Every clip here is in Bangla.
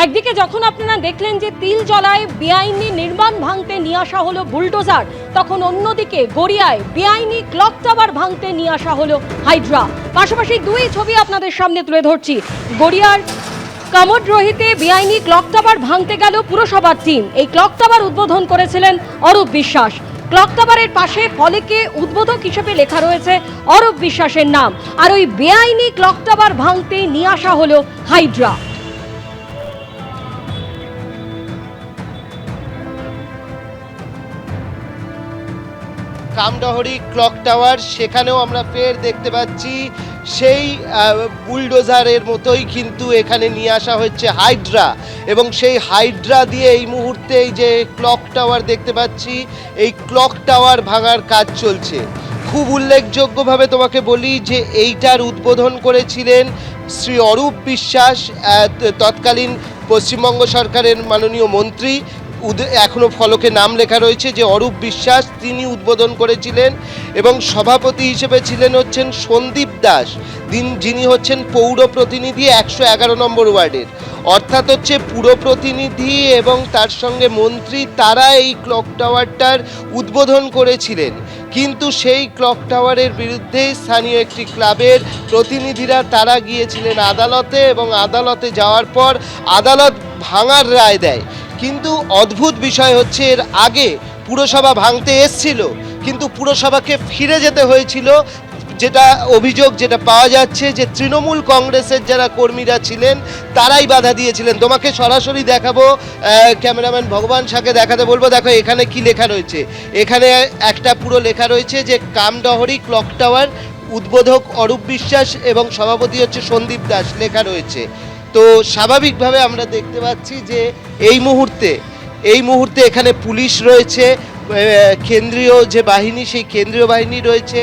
একদিকে যখন আপনারা দেখলেন যে তিলজলায় বেআইনি নির্মাণ ভাঙতে নিয়ে আসা হলো বুলডোজার, তখন অন্যদিকে গড়িয়ায় বেআইনি ক্লক টাওয়ার ভাঙতে নিয়ে আসা হলো হাইড্রা। পাশাপাশি দুই ছবি আপনাদের সামনে তুলে ধরছি। গড়িয়ার কামড়রোহিতে বেআইনি ক্লক টাওয়ার ভাঙতে গেল পুরসভার টিম। এই ক্লক টাওয়ার উদ্বোধন করেছিলেন অরূপ বিশ্বাস। ক্লক টাওয়ারের পাশে ফলকে উদ্বোধক হিসেবে লেখা রয়েছে অরূপ বিশ্বাসের নাম। আর ওই বেআইনি ক্লক টাওয়ার ভাঙতে নিয়ে আসা হলো হাইড্রা। কামডহরি ক্লক টাওয়ার, সেখানেও আমরা ফের দেখতে পাচ্ছি সেই বুলডোজারের মতোই কিন্তু এখানে নিয়ে আসা হচ্ছে হাইড্রা, এবং সেই হাইড্রা দিয়ে এই মুহূর্তে এই যে ক্লক টাওয়ার দেখতে পাচ্ছি, এই ক্লক টাওয়ার ভাঙার কাজ চলছে। খুব উল্লেখযোগ্যভাবে তোমাকে বলি যে এইটার উদ্বোধন করেছিলেন শ্রী অরূপ বিশ্বাস, তৎকালীন পশ্চিমবঙ্গ সরকারের মাননীয় মন্ত্রী। এখনও ফলকে নাম লেখা রয়েছে যে অরূপ বিশ্বাস, তিনি উদ্বোধন করেছিলেন। এবং সভাপতি হিসেবে ছিলেন হচ্ছেন সন্দীপ দাস, যিনি হচ্ছেন পৌর প্রতিনিধি 111 নম্বর ওয়ার্ডের। অর্থাৎ হচ্ছে পুর প্রতিনিধি এবং তার সঙ্গে মন্ত্রী, তারা এই ক্লক টাওয়ারটার উদ্বোধন করেছিলেন। কিন্তু সেই ক্লক টাওয়ারের বিরুদ্ধে স্থানীয় একটি ক্লাবের প্রতিনিধিরা তারা গিয়েছিলেন আদালতে, এবং আদালতে যাওয়ার পর আদালত ভাঙার রায় দেয়। কিন্তু অদ্ভুত বিষয় হচ্ছে, এর আগে পুরসভা ভাঙতে এসছিল, কিন্তু পুরসভাকে ফিরে যেতে হয়েছিল। যেটা অভিযোগ যেটা পাওয়া যাচ্ছে যে তৃণমূল কংগ্রেসের যারা কর্মীরা ছিলেন তারাই বাধা দিয়েছিলেন। তোমাকে সরাসরি দেখাবো, ক্যামেরাম্যান ভগবান শাহকে দেখাতে বলবো। দেখো এখানে কি লেখা রয়েছে। এখানে একটা পুরো লেখা রয়েছে যে কামডহরি ক্লক টাওয়ার, উদ্বোধক অরূপ বিশ্বাস এবং সভাপতি হচ্ছে সন্দীপ দাস লেখা রয়েছে। তো স্বাভাবিকভাবে আমরা দেখতে পাচ্ছি যে এই মুহূর্তে এখানে পুলিশ রয়েছে, কেন্দ্রীয় যে বাহিনী সেই কেন্দ্রীয় বাহিনী রয়েছে,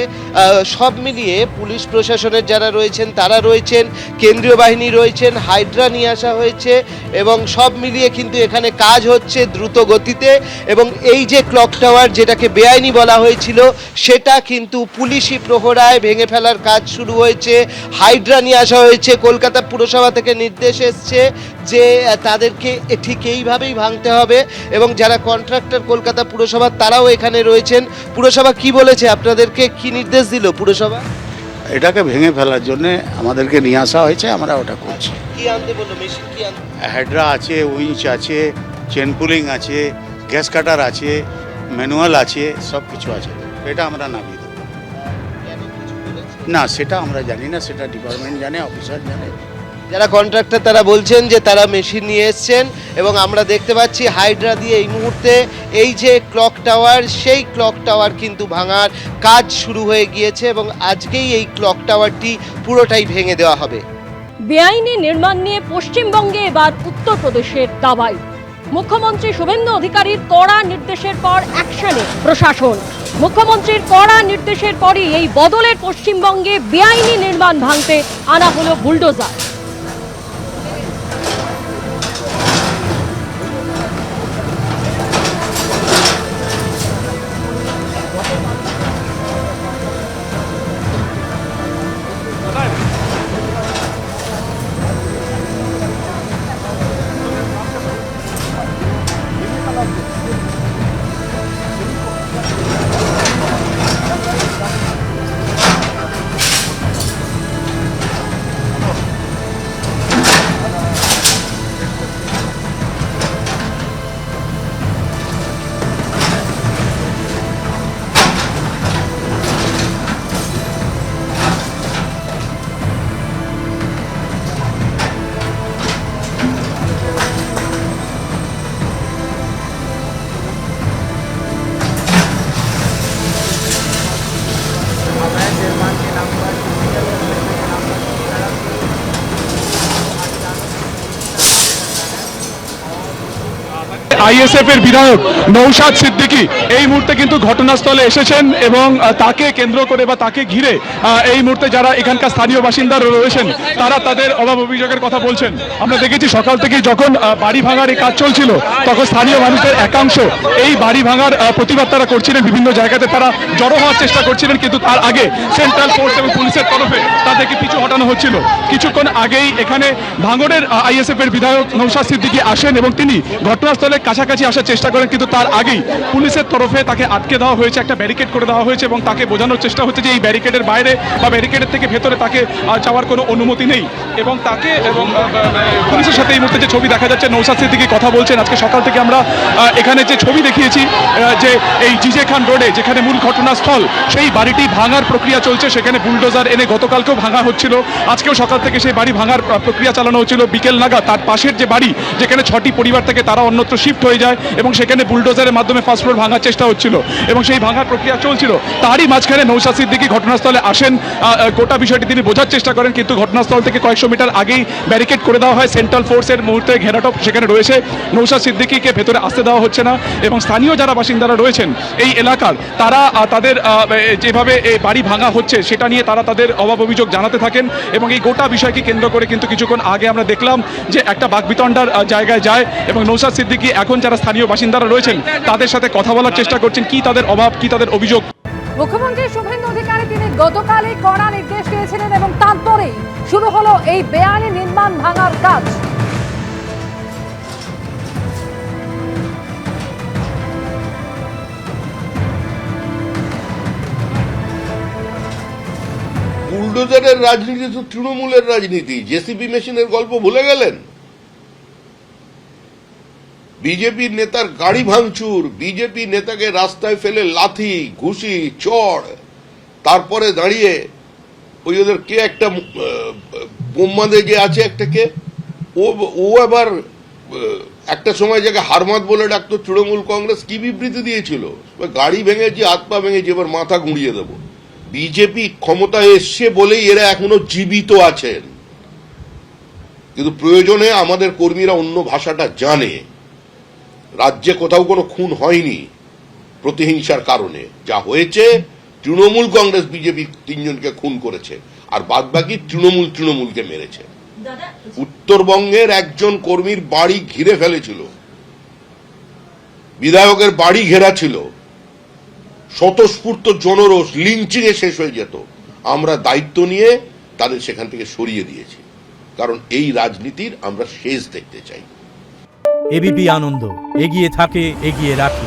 সব মিলিয়ে পুলিশ প্রশাসনের যারা রয়েছেন তারা রয়েছেন, কেন্দ্রীয় বাহিনী রয়েছেন, হাইড্রা নিয়ে আসা হয়েছে, এবং সব মিলিয়ে কিন্তু এখানে কাজ হচ্ছে দ্রুত গতিতে। এবং এই যে ক্লক টাওয়ার যেটাকে বেআইনি বলা হয়েছিল, সেটা কিন্তু পুলিশি প্রহরায় ভেঙে ফেলার কাজ শুরু হয়েছে। হাইড্রা নিয়ে আসা হয়েছে, কলকাতা পুরসভা থেকে নির্দেশ এসছে যে তাদেরকে ঠিক এইভাবেই ভাঙতে হবে, এবং যারা কন্ট্রাক্টর কলকাতা পুরসভা তারাও এখানে রয়েছেন। পুরসভা কি বলেছে আপনাদেরকে, কি নির্দেশ দিল পুরসভা? এটাকে ভেঙে ফেলার জন্য আমাদেরকে নিয়ে আসা হয়েছে, আমরা ওটা করছি। কি আনতে বললো? মেশিন কি আনতে? হেডরা আছে, উইঞ্চ আছে, চেন পুলিং আছে, গ্যাস কাটার আছে, ম্যানুয়াল আছে, সব কিছু আছে। এটা আমরা নামিয়ে দেবো। না, সেটা আমরা জানি না, সেটা ডিপার্টমেন্ট জানে, অফিসার জানে। যারা কন্ট্রাক্টর তারা বলছেন যে তারা মেশিন নিয়ে এসছেন, এবং আমরা দেখতে পাচ্ছি হাইড্রা দিয়ে এই মুহূর্তে এই যে ক্লক টাওয়ার, সেই ক্লক টাওয়ার কিন্তু ভাঙার কাজ শুরু হয়ে গিয়েছে, এবং আজকেই এই ক্লক টাওয়ারটি পুরোটাই ভেঙে দেওয়া হবে। বেআইনি নির্মাণ নিয়ে পশ্চিমবঙ্গে এবার উত্তরপ্রদেশের দাবাই। মুখ্যমন্ত্রী শুভেন্দু অধিকারীর কড়া নির্দেশের পর অ্যাকশনে প্রশাসন। মুখ্যমন্ত্রীর কড়া নির্দেশের পরই এই বদলের পশ্চিমবঙ্গে বেআইনি নির্মাণ ভাঙতে আনা হলো বুলডোজার। আইএসএফ এর বিধায়ক নৌশাদ সিদ্দিকী এই মুহূর্তে কিন্তু ঘটনাস্থলে এসেছেন এবং তাকে কেন্দ্র করে বা তাকে ঘিরে এই মুহূর্তে যারা এখানকার স্থানীয় বাসিন্দা রয়েছেন তারা তাদের অভাব অভিযোগের কথা বলছেন। আমরা দেখেছি সকাল থেকেই যখন বাড়ি ভাঙার এই কাজ চলছিল তখন স্থানীয় মানুষদের একাংশ এই বাড়ি ভাঙার প্রতিবাদ তারা করছিলেন, বিভিন্ন জায়গাতে তারা জড়ো হওয়ার চেষ্টা করছিলেন, কিন্তু তার আগে সেন্ট্রাল ফোর্স এবং পুলিশের তরফে তাদেরকে পিছু হটানো হচ্ছিল। কিছুক্ষণ আগেই এখানে ভাঙড়ের আইএসএফ এর বিধায়ক নৌশাদ সিদ্দিকী আসেন এবং তিনি ঘটনাস্থলের কাছাকাছি আসার চেষ্টা করেন, কিন্তু তার আগেই পুলিশের তরফে তাকে আটকে দেওয়া হয়েছে, একটা ব্যারিকেড করে দেওয়া হয়েছে এবং তাকে বোঝানোর চেষ্টা হচ্ছে যে এই ব্যারিকেডের বাইরে বা ব্যারিকেডের থেকে ভেতরে তাকে যাওয়ার কোনো অনুমতি নেই। এবং তাকে এবং পুলিশের সাথে এই মুহূর্তে যে ছবি দেখা যাচ্ছে, নৌশাদ সিদ্দিকী কথা বলছেন। আজকে সকাল থেকে আমরা এখানে যে ছবি দেখিয়েছি যে এই জিজে খান রোডে যেখানে মূল ঘটনাস্থল সেই বাড়িটি ভাঙার প্রক্রিয়া চলছে, সেখানে বুলডোজার এনে গতকালকেও ভাঙা হচ্ছিল, আজকেও সকাল থেকে সেই বাড়ি ভাঙার প্রক্রিয়া চালানো হচ্ছিল। বিকেল নাগাদ তার পাশের যে বাড়ি যেখানে 6টি পরিবার থেকে তারা অন্যত্র শিফট হয়ে যায় এবং সেখানে বুলডোজারের মাধ্যমে ফার্স্ট ফ্লোর ভাঙার চেষ্টা হচ্ছিল এবং সেই ভাঙার প্রক্রিয়া চলছিল। তারই মাঝখানে নৌশাদ সিদ্দিকী ঘটনাস্থলে আসেন, গোটা বিষয়টি তিনি বোঝার চেষ্টা করেন, কিন্তু ঘটনাস্থল থেকে কয়েকশো মিটার আগেই ব্যারিকেড করে দেওয়া হয়। সেন্ট্রাল ফোর্সের মুহূর্তে ঘেরাটপ সেখানে রয়েছে, নৌশাদ সিদ্দিকীকে ভেতরে আসতে দেওয়া হচ্ছে না এবং স্থানীয় যারা বাসিন্দারা রয়েছেন এই এলাকার তারা তাদের যেভাবে এই বাড়ি ভাঙা হচ্ছে সেটা নিয়ে তারা তাদের অভাব অভিযোগ জানাতে থাকেন এবং এই গোটা বিষয়কে কেন্দ্র করে কিন্তু কিছুক্ষণ আগে আমরা দেখলাম যে একটা বাকবিতণ্ডার জায়গায় যায় এবং নৌশাদ সিদ্দিকী এখন যারা স্থানীয় বাসিন্দারা রয়েছেন তাদের সাথে কথা বলার চেষ্টা করছেন, কি তাদের অভাব, কি তাদের অভিযোগ। মুখ্যমন্ত্রী শুভেন্দু অধিকারী তিনি গতকালই কড়া নির্দেশ দিয়েছিলেন এবং তারপরেই শুরু হলো এই বেআইনি নির্মাণ ভাঙার কাজ। বুলডোজারের রাজনীতি তো তৃণমূলের রাজনীতি। জেসিবি মেশিনের গল্প ভুলে গেলেন? বিজেপির নেতার গাড়ি ভাঙচুর, বিজেপি নেতাকে রাস্তায় ফেলে লাথি ঘুষি চড়, তারপরে দাঁড়িয়ে ওই ওদের কে একটা বোম্মাদে যে আছে একটা কে ও আবার একটা সময় যাকে হারমাত বলে ডাকতো তৃণমূল কংগ্রেস, কি বিবৃতি দিয়েছিল, গাড়ি ভেঙেছি হাত পা ভেঙেছি এবার মাথা গুঁড়িয়ে দেবো। বিজেপি ক্ষমতায় এসছে বলেই এরা এখনো জীবিত আছেন, কিন্তু প্রয়োজনে আমাদের কর্মীরা অন্য ভাষাটা জানে। রাজ্যে কোথাও কোনো খুন হয়নি প্রতিহিংসার কারণে, যা হয়েছে তৃণমূল কংগ্রেস বিজেপি তিনজনকে খুন করেছে আর বাদবাকি তৃণমূলকে মেরেছে। উত্তরবঙ্গের একজন কর্মীর বাড়ি ঘিরে ফেলেছিল, বিধায়কের বাড়ি ঘেরা ছিল, স্বতঃস্ফূর্ত জনরোষ লিঞ্চিং এ শেষ হয়ে যেত। আমরা দায়িত্ব নিয়ে তাদের সেখান থেকে সরিয়ে দিয়েছি, কারণ এই রাজনীতির আমরা শেষ দেখতে চাই। এবিপি আনন্দ, এগিয়ে থাকে, এগিয়ে রাখে।